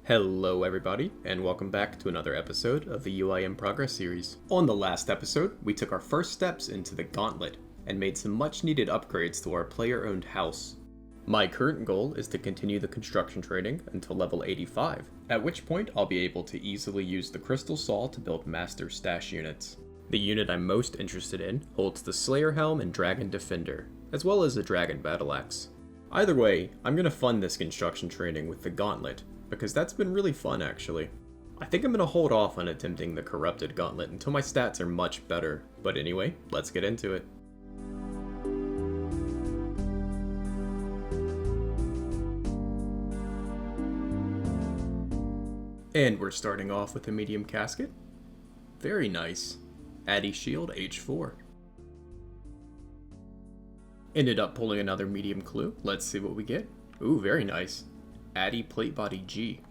Hello everybody, and welcome back to another episode of the UIM Progress series. On the last episode, we took our first steps into the Gauntlet, and made some much needed upgrades to our player-owned house. My current goal is to continue the construction training until level 85, at which point I'll be able to easily use the Crystal Saw to build master stash units. The unit I'm most interested in holds the Slayer Helm and Dragon Defender, as well as the Dragon Battle Axe. Either way, I'm going to fund this construction training with the Gauntlet, because that's been really fun actually. I think I'm going to hold off on attempting the Corrupted Gauntlet until my stats are much better, but anyway, let's get into it. And we're starting off with a medium casket. Very nice. Addy Shield H4. Ended up pulling another medium clue. Let's see what we get. Ooh, very nice. Addy Plate Body G.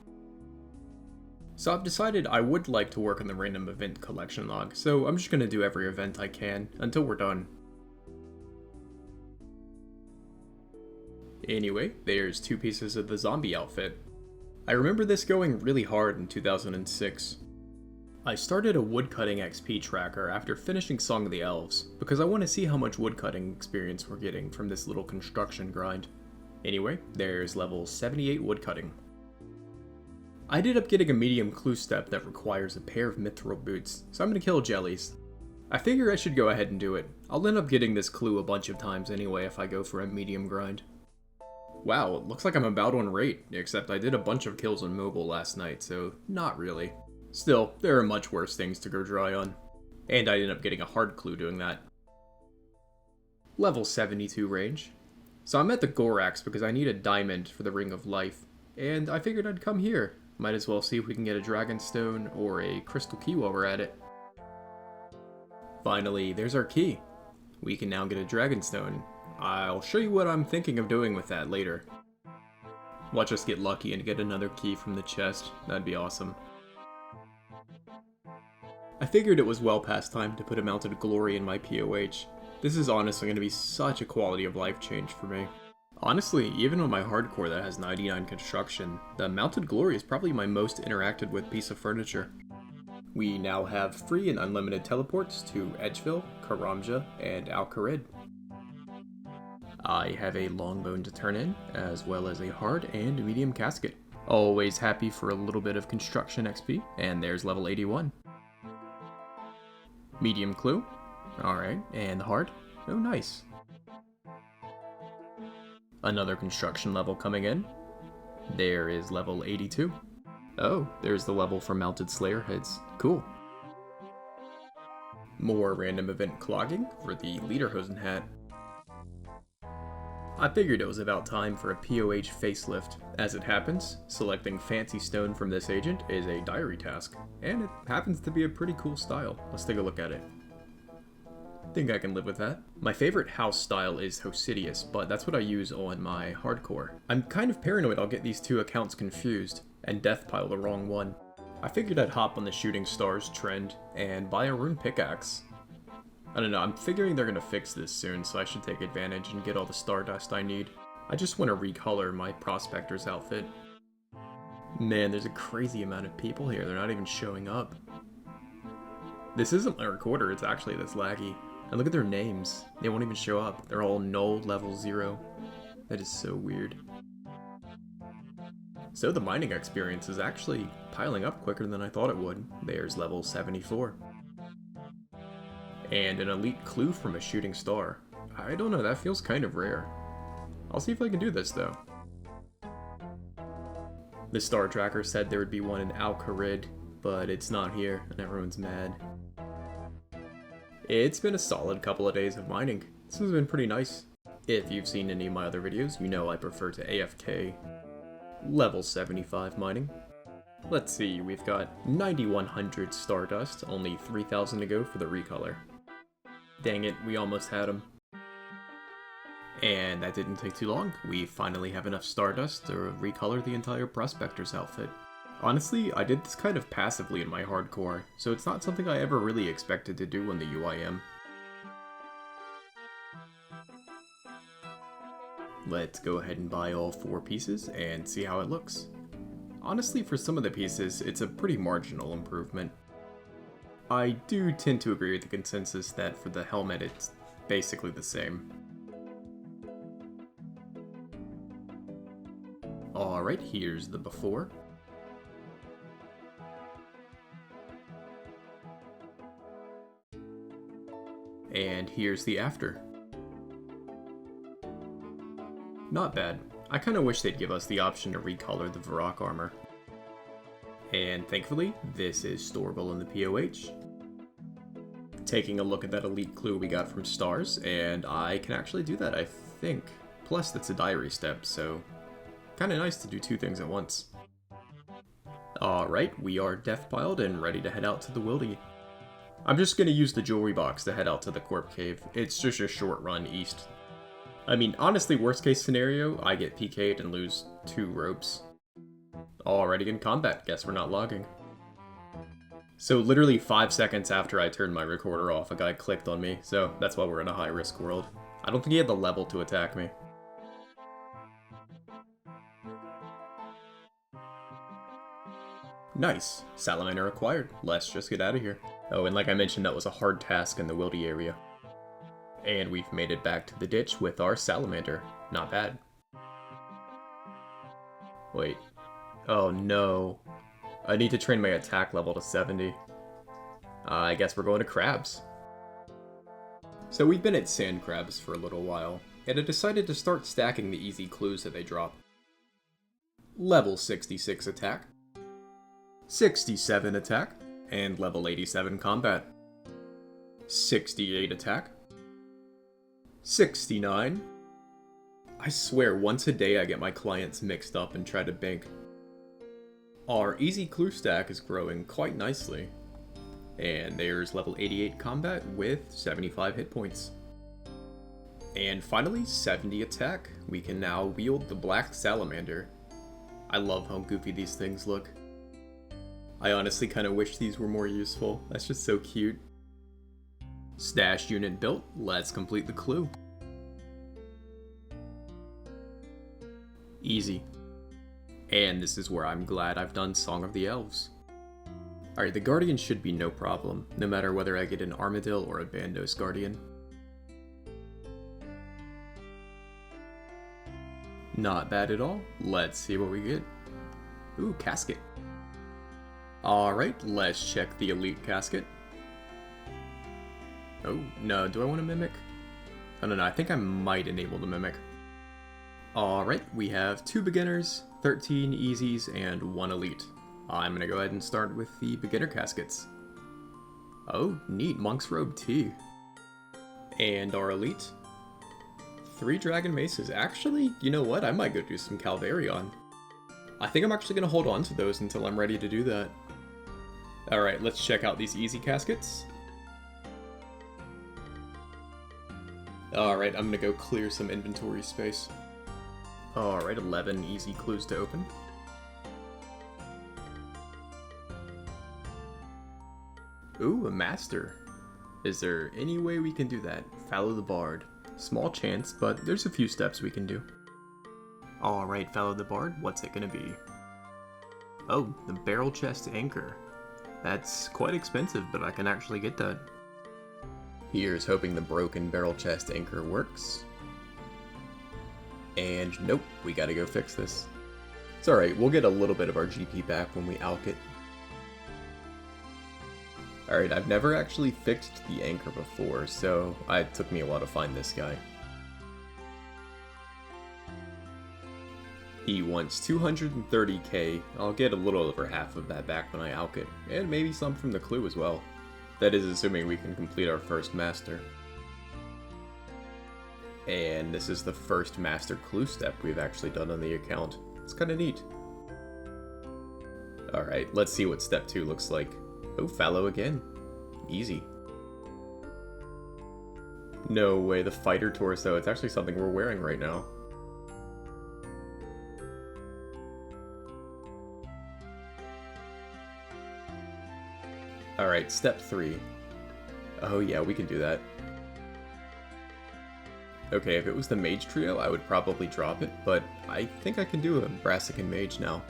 So I've decided I would like to work on the random event collection log, so I'm just going to do every event I can until we're done. Anyway, there's two pieces of the zombie outfit. I remember this going really hard in 2006. I started a woodcutting XP tracker after finishing Song of the Elves, because I want to see how much woodcutting experience we're getting from this little construction grind. Anyway, there's level 78 woodcutting. I ended up getting a medium clue step that requires a pair of mithril boots, so I'm going to kill jellies. I figure I should go ahead and do it. I'll end up getting this clue a bunch of times anyway if I go for a medium grind. Wow, it looks like I'm about on rate, except I did a bunch of kills on mobile last night, so not really. Still, there are much worse things to go dry on. And I ended up getting a hard clue doing that. Level 72 range. So I'm at the Gorax because I need a diamond for the Ring of Life, and I figured I'd come here. Might as well see if we can get a Dragonstone or a Crystal Key while we're at it. Finally, there's our key. We can now get a Dragonstone. I'll show you what I'm thinking of doing with that later. Watch us get lucky and get another key from the chest. That'd be awesome. I figured it was well past time to put a Mounted Glory in my POH. This is honestly going to be such a quality of life change for me. Honestly, even on my hardcore that has 99 construction, the Mounted Glory is probably my most interacted with piece of furniture. We now have free and unlimited teleports to Edgeville, Karamja, and Al-Kharid. I have a longbone to turn in, as well as a hard and medium casket. Always happy for a little bit of construction XP, and there's level 81. Medium clue. Alright, and hard. Oh, nice. Another construction level coming in. There is level 82. Oh, there's the level for mounted Slayer heads. Cool. More random event clogging for the Lederhosen hat. I figured it was about time for a POH facelift. As it happens, selecting Fancy Stone from this agent is a diary task, and it happens to be a pretty cool style. Let's take a look at it. Think I can live with that. My favorite house style is Hosidius, but that's what I use on my hardcore. I'm kind of paranoid I'll get these two accounts confused and deathpile the wrong one. I figured I'd hop on the Shooting Stars trend and buy a rune pickaxe. I don't know, I'm figuring they're gonna fix this soon, so I should take advantage and get all the stardust I need. I just want to recolor my Prospector's outfit. Man, there's a crazy amount of people here, they're not even showing up. This isn't my recorder, it's actually this laggy. And look at their names. They won't even show up. They're all null level 0. That is so weird. So the mining experience is actually piling up quicker than I thought it would. There's level 74. And an elite clue from a shooting star. I don't know, that feels kind of rare. I'll see if I can do this though. The star tracker said there would be one in Al-Kharid, but it's not here and everyone's mad. It's been a solid couple of days of mining. This has been pretty nice. If you've seen any of my other videos, you know I prefer to AFK. Level 75 mining. Let's see, we've got 9100 Stardust, only 3000 to go for the recolor. Dang it, we almost had him. And that didn't take too long. We finally have enough Stardust to recolor the entire Prospector's outfit. Honestly, I did this kind of passively in my hardcore, so it's not something I ever really expected to do on the UIM. Let's go ahead and buy all 4 pieces and see how it looks. honestly for some of the pieces, it's a pretty marginal improvement. I do tend to agree with the consensus that for the helmet it's basically the same. Alright, here's the before. And here's the after. Not bad. I kinda wish they'd give us the option to recolor the Vorkath armor. And thankfully, this is storable in the POH. Taking a look at that elite clue we got from Stars, and I can actually do that, I think. Plus, that's a diary step, so kinda nice to do two things at once. Alright, we are death-piled and ready to head out to the Wildy. I'm just gonna use the jewelry box to head out to the Corp Cave. It's just a short run east. I mean, honestly, worst case scenario, I get PK'd and lose 2 ropes. Already in combat, guess we're not logging. So literally 5 seconds after I turned my recorder off, a guy clicked on me, so that's why we're in a high-risk world. I don't think he had the level to attack me. Nice. Salamander acquired. Let's just get out of here. Oh, and like I mentioned, that was a hard task in the Wildy area. And we've made it back to the ditch with our salamander. Not bad. Wait. Oh no. I need to train my attack level to 70. I guess we're going to crabs. So we've been at sand crabs for a little while, and I decided to start stacking the easy clues that they drop. Level 66 attack. 67 attack, and level 87 combat. 68 attack. 69. I swear, once a day I get my clients mixed up and try to bank. Our easy clue stack is growing quite nicely. And there's level 88 combat with 75 hit points. And finally, 70 attack. We can now wield the black salamander. I love how goofy these things look. I honestly kind of wish these were more useful. That's just so cute. Stash unit built. Let's complete the clue. Easy. And this is where I'm glad I've done Song of the Elves. Alright, the Guardian should be no problem, no matter whether I get an Armadillo or a Bandos Guardian. Not bad at all. Let's see what we get. Ooh, casket. Alright, let's check the elite casket. Oh, no, do I want to mimic? I don't know, I think I might enable the mimic. Alright, we have 2 beginners, 13 easies, and 1 elite. I'm gonna go ahead and start with the beginner caskets. Oh, neat, Monk's Robe T. And our elite. 3 Dragon Maces. Actually, you know what? I might go do some Calvarion. I think I'm actually gonna hold on to those until I'm ready to do that. Alright, let's check out these easy caskets. Alright, I'm gonna go clear some inventory space. Alright, 11 easy clues to open. Ooh, a master. Is there any way we can do that? Follow the bard. Small chance, but there's a few steps we can do. Alright, follow the bard. What's it gonna be? Oh, the barrel chest anchor. That's quite expensive, but I can actually get that. Here's hoping the broken barrel chest anchor works. And nope, we gotta go fix this. It's alright, we'll get a little bit of our GP back when we alch it. Alright, I've never actually fixed the anchor before, so it took me a while to find this guy. He wants 230k. I'll get a little over half of that back when I alch it, and maybe some from the clue as well. That is assuming we can complete our first master. And this is the first master clue step we've actually done on the account. It's kinda neat. Alright, let's see what step 2 looks like. Oh, fallow again. Easy. No way, the fighter torso. It's actually something we're wearing right now. Alright, step 3. Oh yeah, we can do that. Okay, if it was the mage trio, I would probably drop it, but I think I can do a Brassican mage now.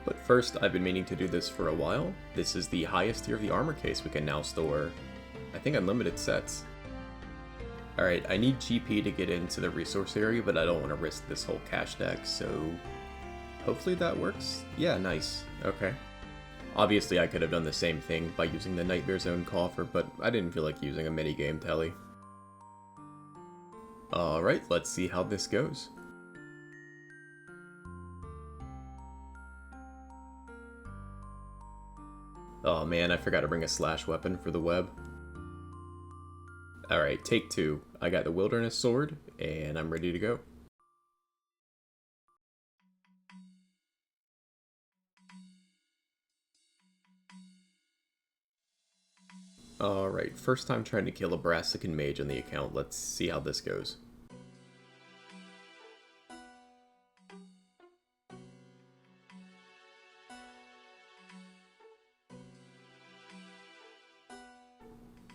But first, I've been meaning to do this for a while. This is the highest tier of the armor case we can now store, I think, unlimited sets. Alright, I need GP to get into the resource area, but I don't want to risk this whole cash deck, so hopefully that works. Yeah, nice. Okay. Obviously I could have done the same thing by using the Nightmare Zone coffer, but I didn't feel like using a minigame telly. Alright, let's see how this goes. Oh man, I forgot to bring a slash weapon for the web. Alright, take 2. I got the Wilderness Sword, and I'm ready to go. Alright, first time trying to kill a Brassican mage on the account. Let's see how this goes.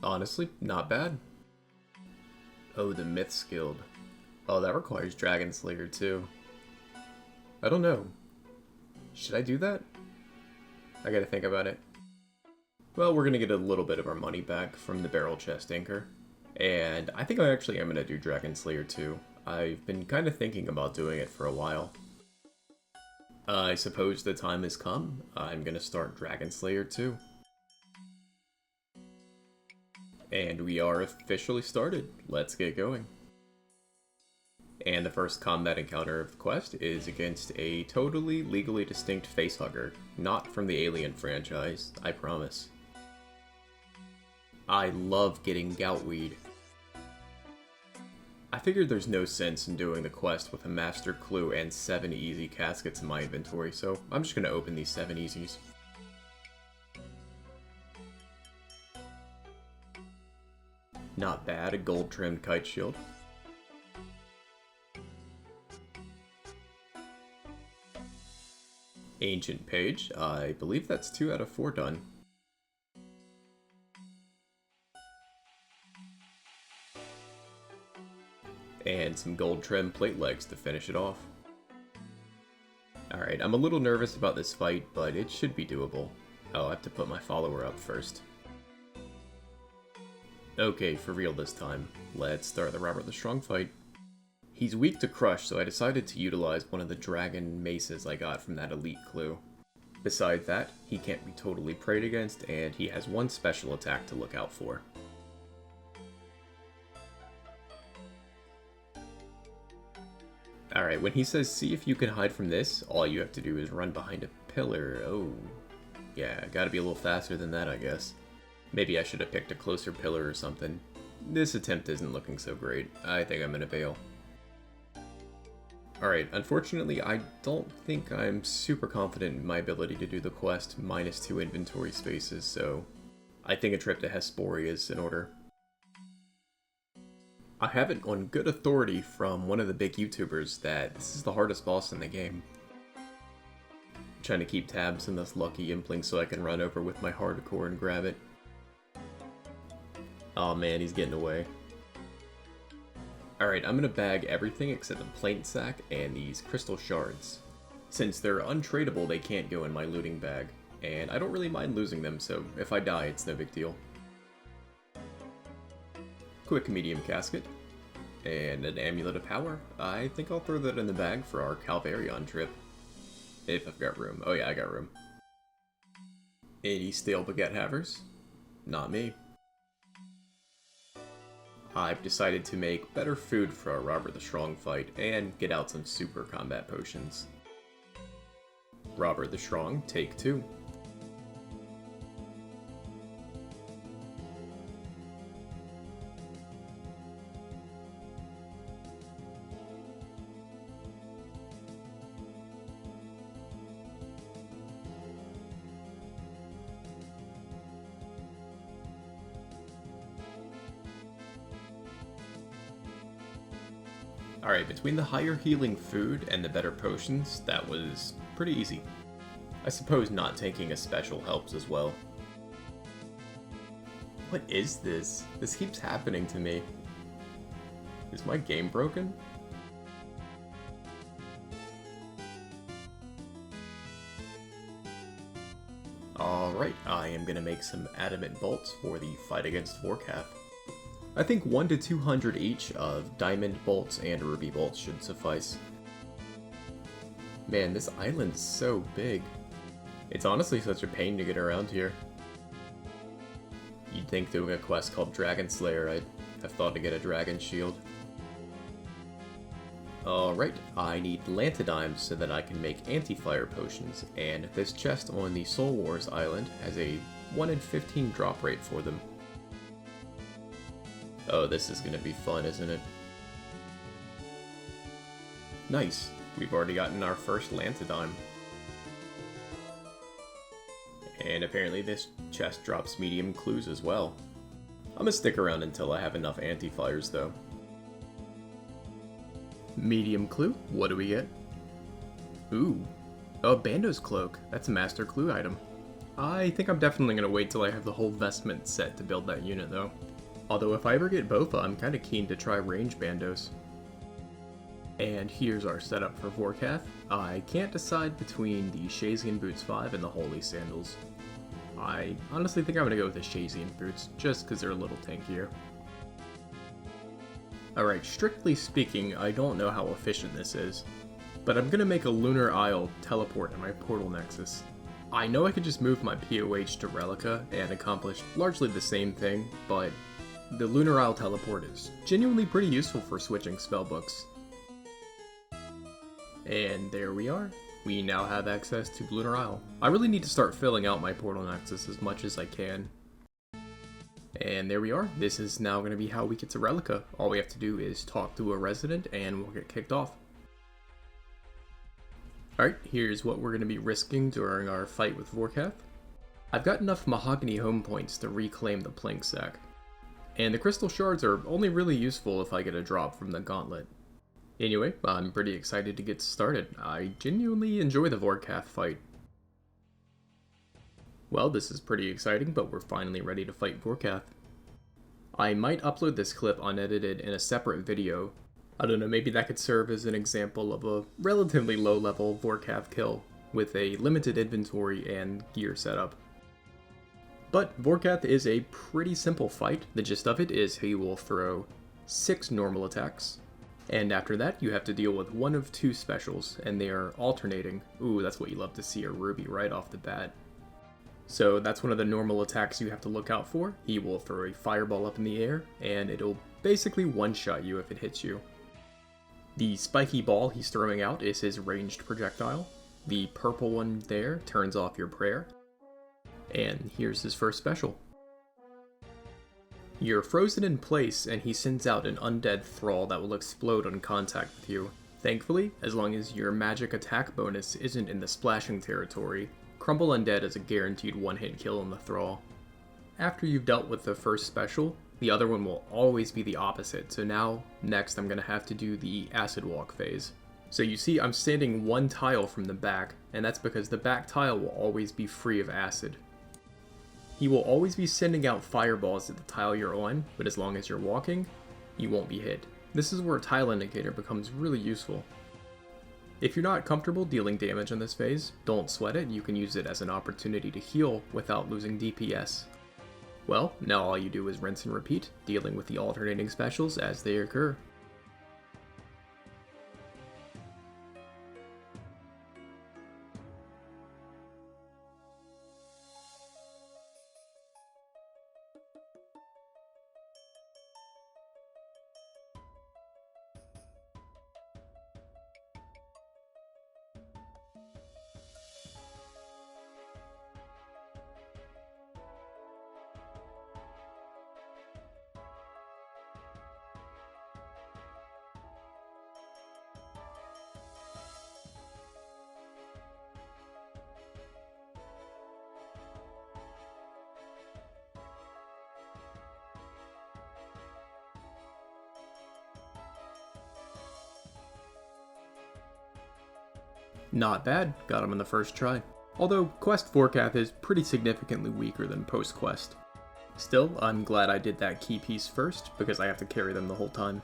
Honestly, not bad. Oh, the Myths Guild. Oh, that requires Dragon Slayer too. I don't know. Should I do that? I gotta think about it. Well, we're gonna get a little bit of our money back from the Barrel Chest Anchor. And I think I actually am gonna do Dragon Slayer too. I've been kind of thinking about doing it for a while. I suppose the time has come. I'm gonna start Dragon Slayer too. And we are officially started. Let's get going. And the first combat encounter of the quest is against a totally legally distinct facehugger, not from the Alien franchise, I promise. I love getting Goutweed. I figured there's no sense in doing the quest with a Master Clue and 7 easy caskets in my inventory, so I'm just gonna open these 7 easies. Not bad, a gold-trimmed kite shield. Ancient Page, I believe that's 2 out of 4 done. And some gold-trimmed plate legs to finish it off. Alright, I'm a little nervous about this fight, but it should be doable. Oh, I have to put my follower up first. Okay, for real this time. Let's start the Robert the Strong fight. He's weak to crush, so I decided to utilize one of the dragon maces I got from that elite clue. Besides that, he can't be totally prayed against, and he has one special attack to look out for. Alright, when he says see if you can hide from this, all you have to do is run behind a pillar. Oh, yeah, gotta be a little faster than that, I guess. Maybe I should have picked a closer pillar or something. This attempt isn't looking so great. I think I'm gonna bail. Alright, unfortunately I don't think I'm super confident in my ability to do the quest minus 2 inventory spaces, so I think a trip to Hesperia is in order. I have it on good authority from one of the big YouTubers that this is the hardest boss in the game. I'm trying to keep tabs on this lucky impling so I can run over with my hardcore and grab it. Oh man, he's getting away. Alright, I'm gonna bag everything except the plaint sack and these crystal shards. Since they're untradeable, they can't go in my looting bag, and I don't really mind losing them, so if I die, it's no big deal. Quick medium casket, and an amulet of power. I think I'll throw that in the bag for our Calvarion trip. If I've got room. Oh yeah, I got room. Any stale baguette havers? Not me. I've decided to make better food for our Robert the Strong fight, and get out some super combat potions. Robert the Strong, take 2. Alright, between the higher healing food and the better potions, that was pretty easy. I suppose not taking a special helps as well. What is this? This keeps happening to me. Is my game broken? Alright, I am going to make some adamant bolts for the fight against Vorkath. I think 1 to 200 each of diamond bolts and ruby bolts should suffice. Man, this island's so big. It's honestly such a pain to get around here. You'd think doing a quest called Dragon Slayer I'd have thought to get a dragon shield. Alright, I need lantidimes so that I can make anti-fire potions, and this chest on the Soul Wars island has a 1 in 15 drop rate for them. Oh, this is gonna be fun, isn't it? Nice, we've already gotten our first lantidime. And apparently this chest drops medium clues as well. I'm gonna stick around until I have enough anti-fires though. Medium clue? What do we get? Ooh, a Bando's cloak. That's a master clue item. I think I'm definitely gonna wait till I have the whole vestment set to build that unit though. Although if I ever get Bofa, I'm kinda keen to try range Bandos. And here's our setup for Vorkath. I can't decide between the Shazian Boots 5 and the Holy Sandals. I honestly think I'm gonna go with the Shazian Boots, just because they're a little tankier. Alright, strictly speaking, I don't know how efficient this is, but I'm gonna make a Lunar Isle teleport in my Portal Nexus. I know I could just move my POH to Relica and accomplish largely the same thing, but the Lunar Isle teleport is genuinely pretty useful for switching spellbooks. And there we are. We now have access to Lunar Isle. I really need to start filling out my Portal Nexus as much as I can. And there we are. This is now going to be how we get to Relica. All we have to do is talk to a resident and we'll get kicked off. Alright, here's what we're going to be risking during our fight with Vorkath. I've got enough mahogany home points to reclaim the plank sack. And the crystal shards are only really useful if I get a drop from the gauntlet. Anyway, I'm pretty excited to get started. I genuinely enjoy the Vorkath fight. Well, this is pretty exciting, but we're finally ready to fight Vorkath. I might upload this clip unedited in a separate video. I don't know, maybe that could serve as an example of a relatively low-level Vorkath kill with a limited inventory and gear setup. But Vorkath is a pretty simple fight. The gist of it is he will throw 6 normal attacks, and after that you have to deal with 1 of 2 specials, and they are alternating. Ooh, that's what you love to see, a Ruby right off the bat. So that's one of the normal attacks you have to look out for. He will throw a fireball up in the air, and it'll basically one-shot you if it hits you. The spiky ball he's throwing out is his ranged projectile. The purple one there turns off your prayer. And here's his first special. You're frozen in place, and he sends out an undead thrall that will explode on contact with you. Thankfully, as long as your magic attack bonus isn't in the splashing territory, Crumble Undead is a guaranteed one-hit kill on the thrall. After you've dealt with the first special, the other one will always be the opposite, so now, next I'm going to have to do the Acid Walk phase. So you see I'm standing 1 tile from the back, and that's because the back tile will always be free of acid. He will always be sending out fireballs at the tile you're on, but as long as you're walking, you won't be hit. This is where Tile Indicator becomes really useful. If you're not comfortable dealing damage in this phase, don't sweat it, you can use it as an opportunity to heal without losing DPS. Well, now all you do is rinse and repeat, dealing with the alternating specials as they occur. Not bad, got him in the first try. Although Quest Vorkath is pretty significantly weaker than post-Quest. Still, I'm glad I did that key piece first, because I have to carry them the whole time.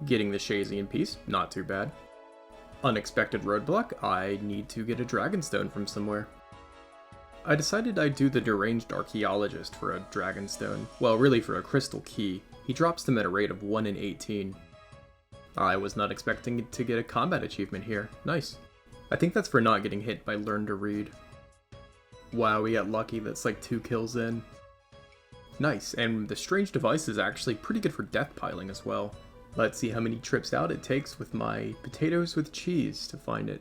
Getting the Shazian piece, not too bad. Unexpected roadblock, I need to get a Dragonstone from somewhere. I decided I'd do the deranged archaeologist for a dragonstone. Well, really for a crystal key. He drops them at a rate of 1 in 18. I was not expecting to get a combat achievement here. Nice. I think that's for not getting hit by Learn to Read. Wow, we got lucky. That's like 2 kills in. Nice, and the strange device is actually pretty good for death piling as well. Let's see how many trips out it takes with my potatoes with cheese to find it.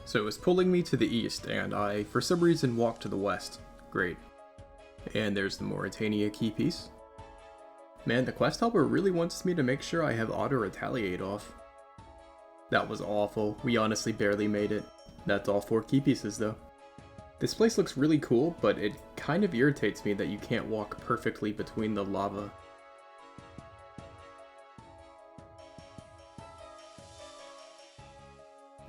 So it was pulling me to the east, and I, for some reason, walked to the west. Great. And there's the Mauritania key piece. Man, the quest helper really wants me to make sure I have auto-retaliate off. That was awful. We honestly barely made it. That's all 4 key pieces, though. This place looks really cool, but it kind of irritates me that you can't walk perfectly between the lava.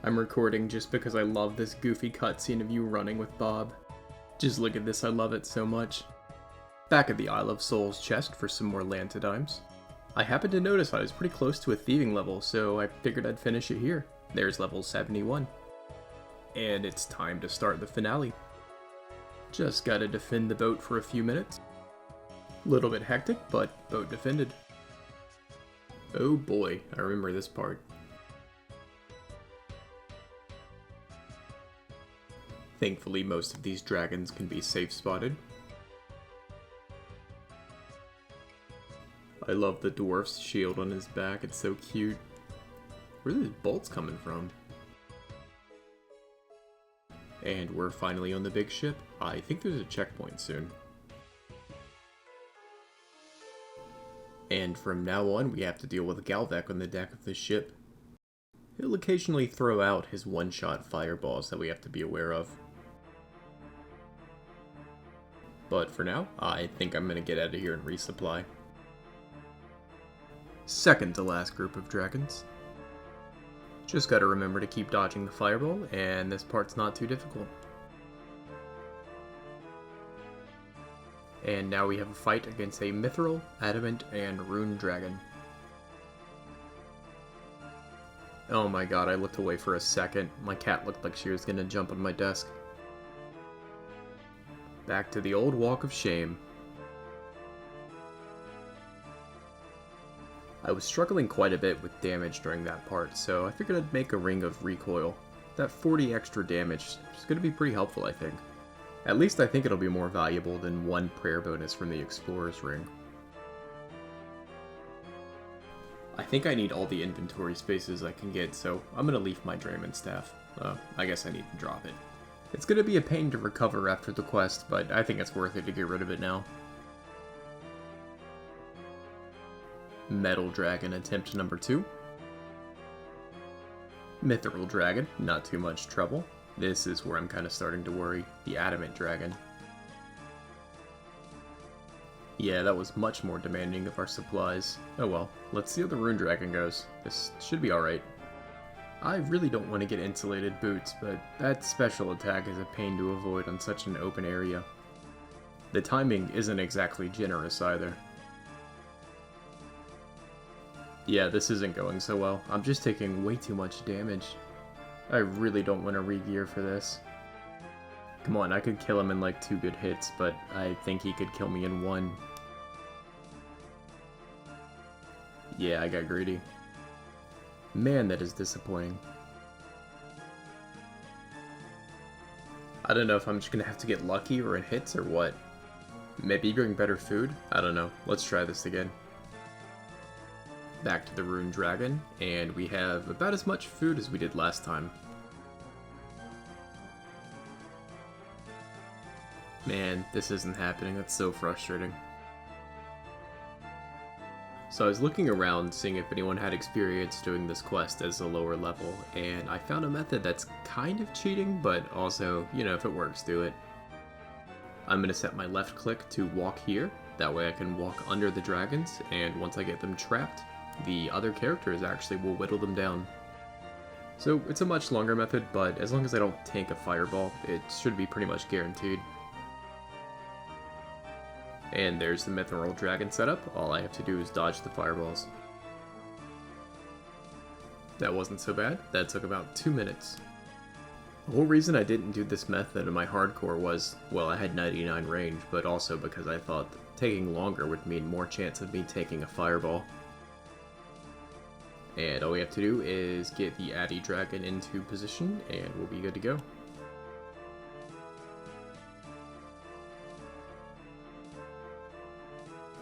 I'm recording just because I love this goofy cutscene of you running with Bob. Just look at this, I love it so much. Back at the Isle of Souls chest for some more Lantidimes. I happened to notice I was pretty close to a thieving level, so I figured I'd finish it here. There's level 71. And it's time to start the finale. Just gotta defend the boat for a few minutes. Little bit hectic, but boat defended. Oh boy, I remember this part. Thankfully, most of these dragons can be safe spotted. I love the dwarf's shield on his back, it's so cute. Where are these bolts coming from? And we're finally on the big ship. I think there's a checkpoint soon. And from now on, we have to deal with Galvek on the deck of the ship. He'll occasionally throw out his one-shot fireballs that we have to be aware of. But for now, I think I'm gonna get out of here and resupply. Second to last group of dragons. Just gotta remember to keep dodging the fireball, and this part's not too difficult. And now we have a fight against a mithril, adamant, and rune dragon. Oh my god, I looked away for a second. My cat looked like she was gonna jump on my desk. Back to the old walk of shame. I was struggling quite a bit with damage during that part, so I figured I'd make a ring of recoil. That 40 extra damage is going to be pretty helpful, I think. At least I think it'll be more valuable than 1 prayer bonus from the Explorer's Ring. I think I need all the inventory spaces I can get, so I'm going to leave my Drayman staff. I guess I need to drop it. It's going to be a pain to recover after the quest, but I think it's worth it to get rid of it now. Metal Dragon attempt number 2. Mithril Dragon, not too much trouble. This is where I'm kind of starting to worry. The Adamant Dragon. Yeah, that was much more demanding of our supplies. Oh well, let's see how the Rune Dragon goes. This should be alright. I really don't want to get insulated boots, but that special attack is a pain to avoid on such an open area. The timing isn't exactly generous either. Yeah, this isn't going so well. I'm just taking way too much damage. I really don't want to re-gear for this. Come on, I could kill him in like 2 good hits, but I think he could kill me in 1. Yeah, I got greedy. Man, that is disappointing. I don't know if I'm just gonna have to get lucky or in hits or what. Maybe bring better food? I don't know. Let's try this again. Back to the Rune Dragon, and we have about as much food as we did last time. Man, this isn't happening. That's so frustrating. So I was looking around, seeing if anyone had experience doing this quest as a lower level, and I found a method that's kind of cheating, but also, you know, if it works, do it. I'm going to set my left click to walk here, that way I can walk under the dragons, and once I get them trapped, the other characters actually will whittle them down. So it's a much longer method, but as long as I don't tank a fireball, it should be pretty much guaranteed. And there's the Mithril Dragon setup. All I have to do is dodge the fireballs. That wasn't so bad. That took about 2 minutes. The whole reason I didn't do this method in my hardcore was, well, I had 99 range, but also because I thought that taking longer would mean more chance of me taking a fireball. And all we have to do is get the Addy Dragon into position, and we'll be good to go.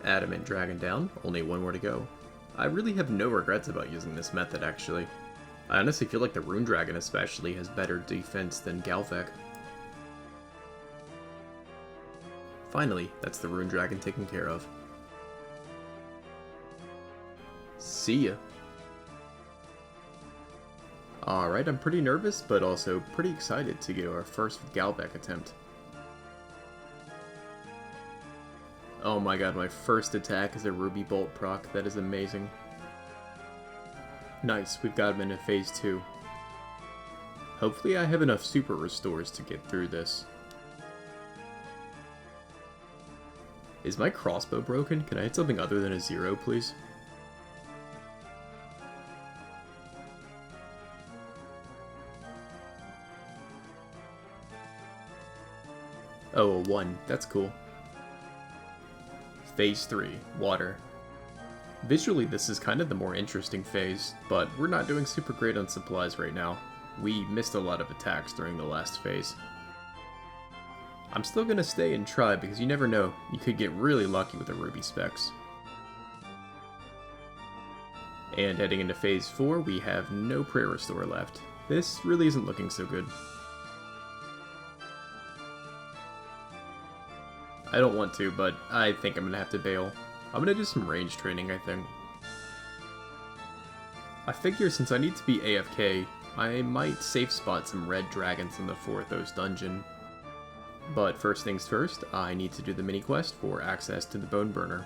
Adamant Dragon down, only one more to go. I really have no regrets about using this method, actually. I honestly feel like the Rune Dragon especially has better defense than Galvek. Finally, that's the Rune Dragon taken care of. See ya! Alright, I'm pretty nervous, but also pretty excited to get our first Galvek attempt. Oh my god, my first attack is a Ruby Bolt proc. That is amazing. Nice, we've got him into phase 2. Hopefully I have enough super restores to get through this. Is my crossbow broken? Can I hit something other than a 0, please? Oh, a 1. That's cool. Phase 3, Water. Visually, this is kind of the more interesting phase, but we're not doing super great on supplies right now. We missed a lot of attacks during the last phase. I'm still gonna stay and try because you never know, you could get really lucky with the Ruby specs. And heading into phase 4, we have no prayer restore left. This really isn't looking so good. I don't want to, but I think I'm gonna have to bail. I'm gonna do some range training, I think. I figure since I need to be AFK, I might safe spot some red dragons in the Vorkath dungeon. But first things first, I need to do the mini quest for access to the Bone Burner.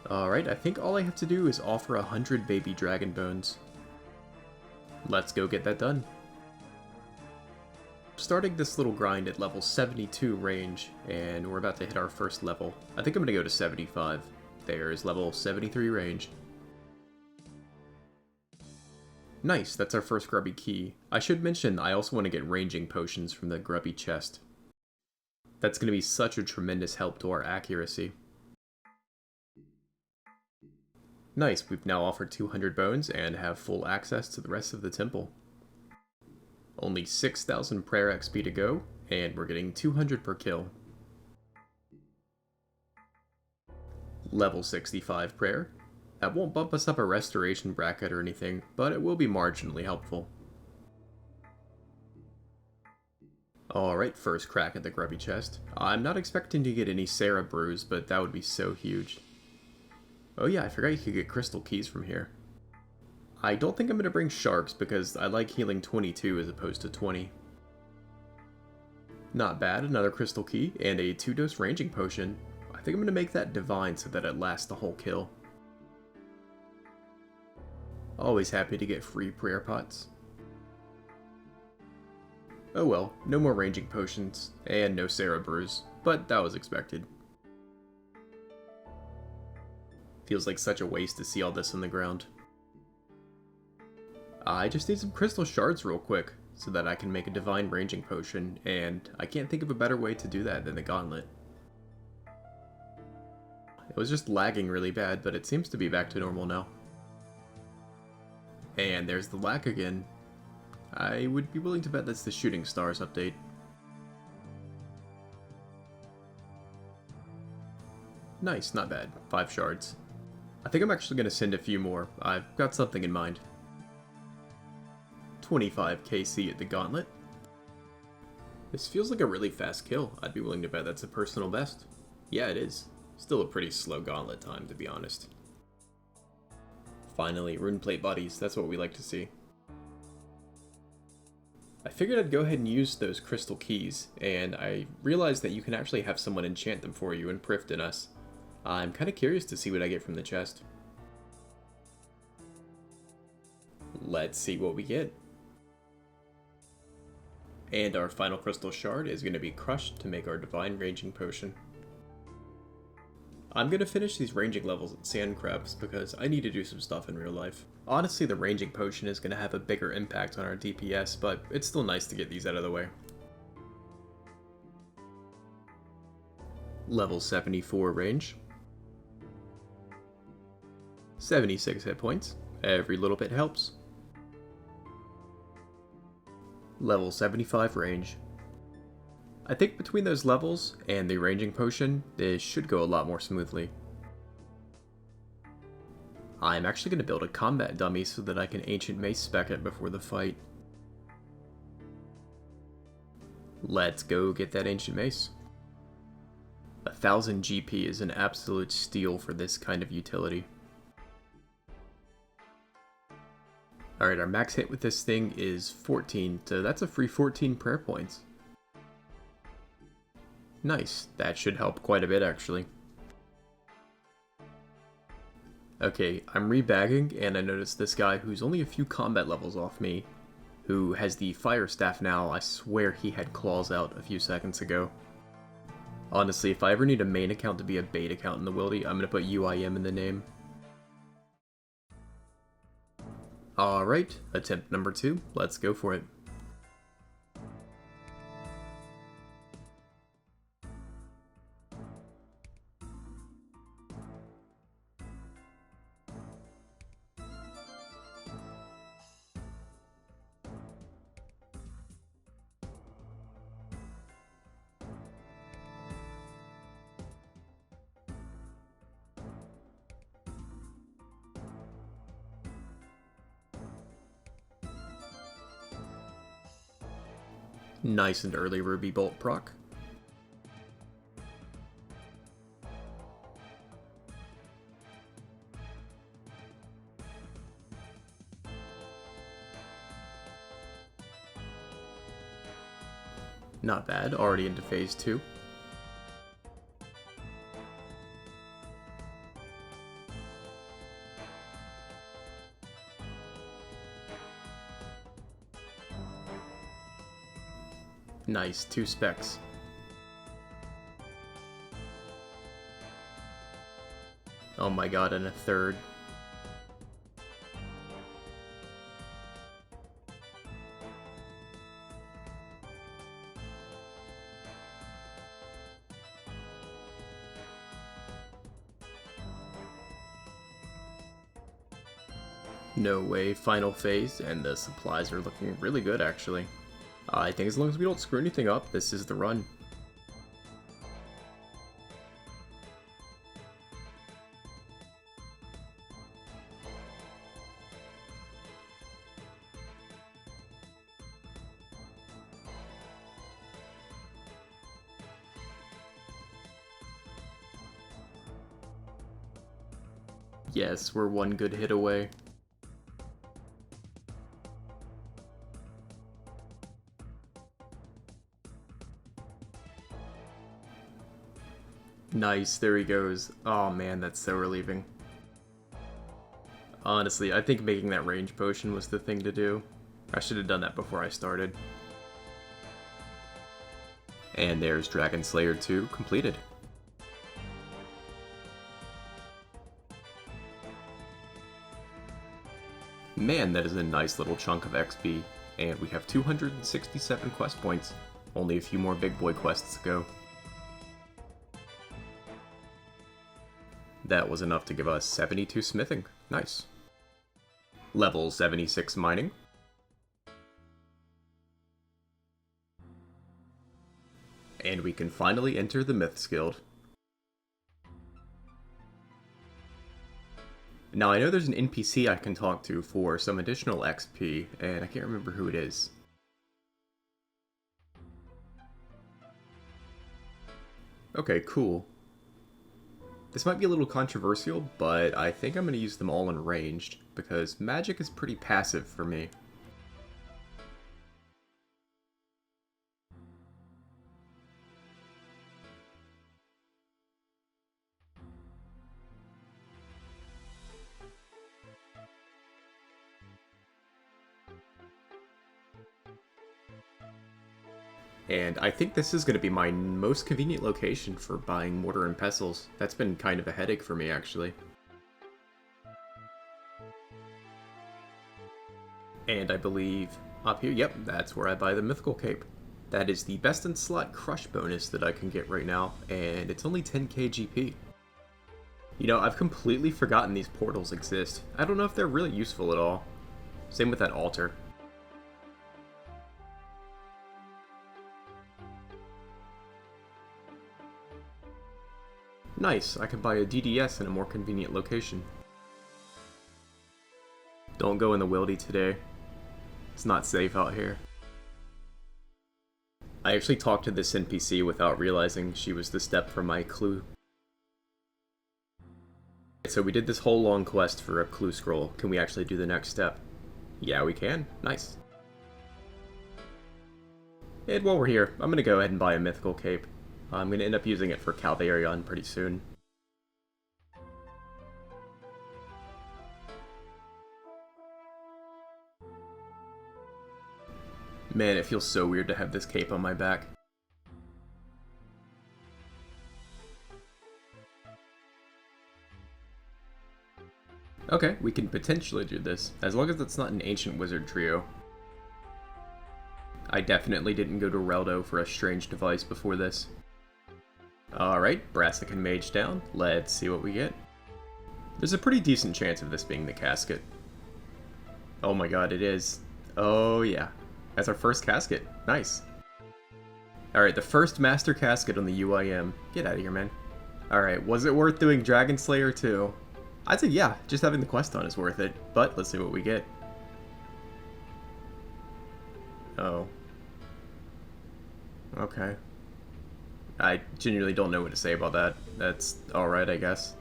Alright, I think all I have to do is offer 100 baby dragon bones. Let's go get that done. Starting this little grind at level 72 range, and we're about to hit our first level. I think I'm going to go to 75. There's level 73 range. Nice, that's our first grubby key. I should mention I also want to get ranging potions from the grubby chest. That's going to be such a tremendous help to our accuracy. Nice, we've now offered 200 bones and have full access to the rest of the temple. Only 6,000 prayer XP to go, and we're getting 200 per kill. Level 65 prayer. That won't bump us up a restoration bracket or anything, but it will be marginally helpful. Alright, first crack at the grubby chest. I'm not expecting to get any Sarah brews, but that would be so huge. Oh yeah, I forgot you could get crystal keys from here. I don't think I'm going to bring sharks because I like healing 22 as opposed to 20. Not bad, another crystal key and a 2-dose ranging potion. I think I'm going to make that divine so that it lasts the whole kill. Always happy to get free prayer pots. Oh well, no more ranging potions, and no Sarah brews, but that was expected. Feels like such a waste to see all this on the ground. I just need some crystal shards real quick, so that I can make a divine ranging potion, and I can't think of a better way to do that than the gauntlet. It was just lagging really bad, but it seems to be back to normal now. And there's the lag again. I would be willing to bet that's the Shooting Stars update. Nice, not bad. 5 shards. I think I'm actually going to send a few more. I've got something in mind. 25 KC at the gauntlet. This feels like a really fast kill. I'd be willing to bet that's a personal best. Yeah, it is. Still a pretty slow gauntlet time, to be honest. Finally, runeplate buddies. That's what we like to see. I figured I'd go ahead and use those crystal keys, and I realized that you can actually have someone enchant them for you in Prifdin Us. I'm kind of curious to see what I get from the chest. Let's see what we get. And our final crystal shard is going to be crushed to make our divine ranging potion. I'm gonna finish these ranging levels at Sand Crabs because I need to do some stuff in real life. Honestly, the ranging potion is gonna have a bigger impact on our DPS, but it's still nice to get these out of the way. Level 74 range. 76 hit points. Every little bit helps. Level 75 range. I think between those levels and the ranging potion, this should go a lot more smoothly. I'm actually going to build a combat dummy so that I can Ancient Mace spec it before the fight. Let's go get that Ancient Mace. 1000 GP is an absolute steal for this kind of utility. Alright, our max hit with this thing is 14, so that's a free 14 prayer points. Nice, that should help quite a bit actually. Okay, I'm rebagging and I noticed this guy who's only a few combat levels off me, who has the fire staff now. I swear he had claws out a few seconds ago. Honestly, if I ever need a main account to be a bait account in the wildy, I'm gonna put UIM in the name. Alright, attempt number 2, let's go for it. Nice and early Ruby Bolt proc. Not bad, already into phase 2. Nice, 2 specs. Oh my god, and a third. No way, final phase, and the supplies are looking really good actually. I think as long as we don't screw anything up, this is the run. Yes, we're one good hit away. Nice, there he goes. Oh man, that's so relieving. Honestly, I think making that range potion was the thing to do. I should have done that before I started. And there's Dragon Slayer 2 completed. Man, that is a nice little chunk of XP, and we have 267 quest points. Only a few more big boy quests to go. That was enough to give us 72 smithing. Nice. Level 76 mining. And we can finally enter the Myths Guild. Now I know there's an NPC I can talk to for some additional XP, and I can't remember who it is. Okay, cool. This might be a little controversial, but I think I'm going to use them all in ranged, because magic is pretty passive for me. And I think this is going to be my most convenient location for buying mortar and pestles. That's been kind of a headache for me, actually. And I believe up here, yep, that's where I buy the mythical cape. That is the best in slot crush bonus that I can get right now, and it's only 10k GP. You know, I've completely forgotten these portals exist. I don't know if they're really useful at all. Same with that altar. Nice, I can buy a DDS in a more convenient location. Don't go in the wildy today. It's not safe out here. I actually talked to this NPC without realizing she was the step from my clue. So we did this whole long quest for a clue scroll. Can we actually do the next step? Yeah, we can. Nice. And while we're here, I'm going to go ahead and buy a mythical cape. I'm going to end up using it for Calvarion pretty soon. Man, it feels so weird to have this cape on my back. Okay, we can potentially do this, as long as it's not an ancient wizard trio. I definitely didn't go to Reldo for a strange device before this. Alright, Brassic and Mage down. Let's see what we get. There's a pretty decent chance of this being the casket. Oh my god, it is. Oh yeah. That's our first casket. Nice. Alright, the first Master Casket on the UIM. Get out of here, man. Alright, was it worth doing Dragon Slayer 2? I'd say yeah, just having the quest on is worth it. But let's see what we get. Oh. Okay. I genuinely don't know what to say about that. That's alright, I guess.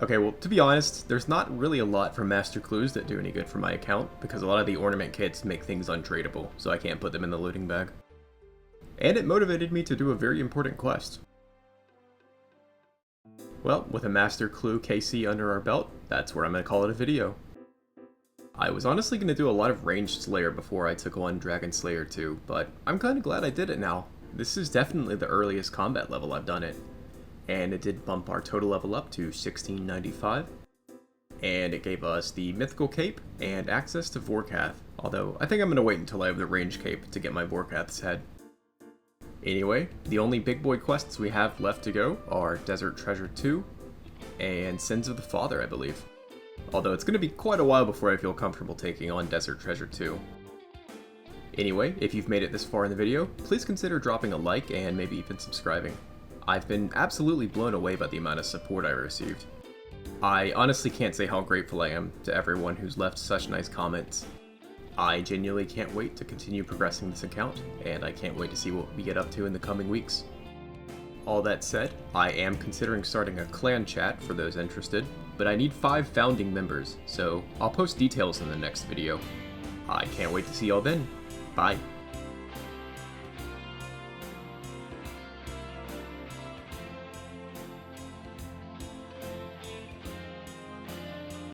Okay, well, to be honest, there's not really a lot from Master Clues that do any good for my account, because a lot of the ornament kits make things untradeable, so I can't put them in the looting bag. And it motivated me to do a very important quest. Well, with a Master Clue KC under our belt, that's where I'm going to call it a video. I was honestly going to do a lot of ranged Slayer before I took on Dragon Slayer 2, but I'm kind of glad I did it now. This is definitely the earliest combat level I've done it. And it did bump our total level up to 1695. And it gave us the Mythical Cape and access to Vorkath, although I think I'm going to wait until I have the Range Cape to get my Vorkath's head. Anyway, the only big boy quests we have left to go are Desert Treasure 2 and Sins of the Father, I believe. Although it's going to be quite a while before I feel comfortable taking on Desert Treasure 2. Anyway, if you've made it this far in the video, please consider dropping a like and maybe even subscribing. I've been absolutely blown away by the amount of support I received. I honestly can't say how grateful I am to everyone who's left such nice comments. I genuinely can't wait to continue progressing this account, and I can't wait to see what we get up to in the coming weeks. All that said, I am considering starting a clan chat for those interested, but I need 5 founding members, so I'll post details in the next video. I can't wait to see y'all then. Bye.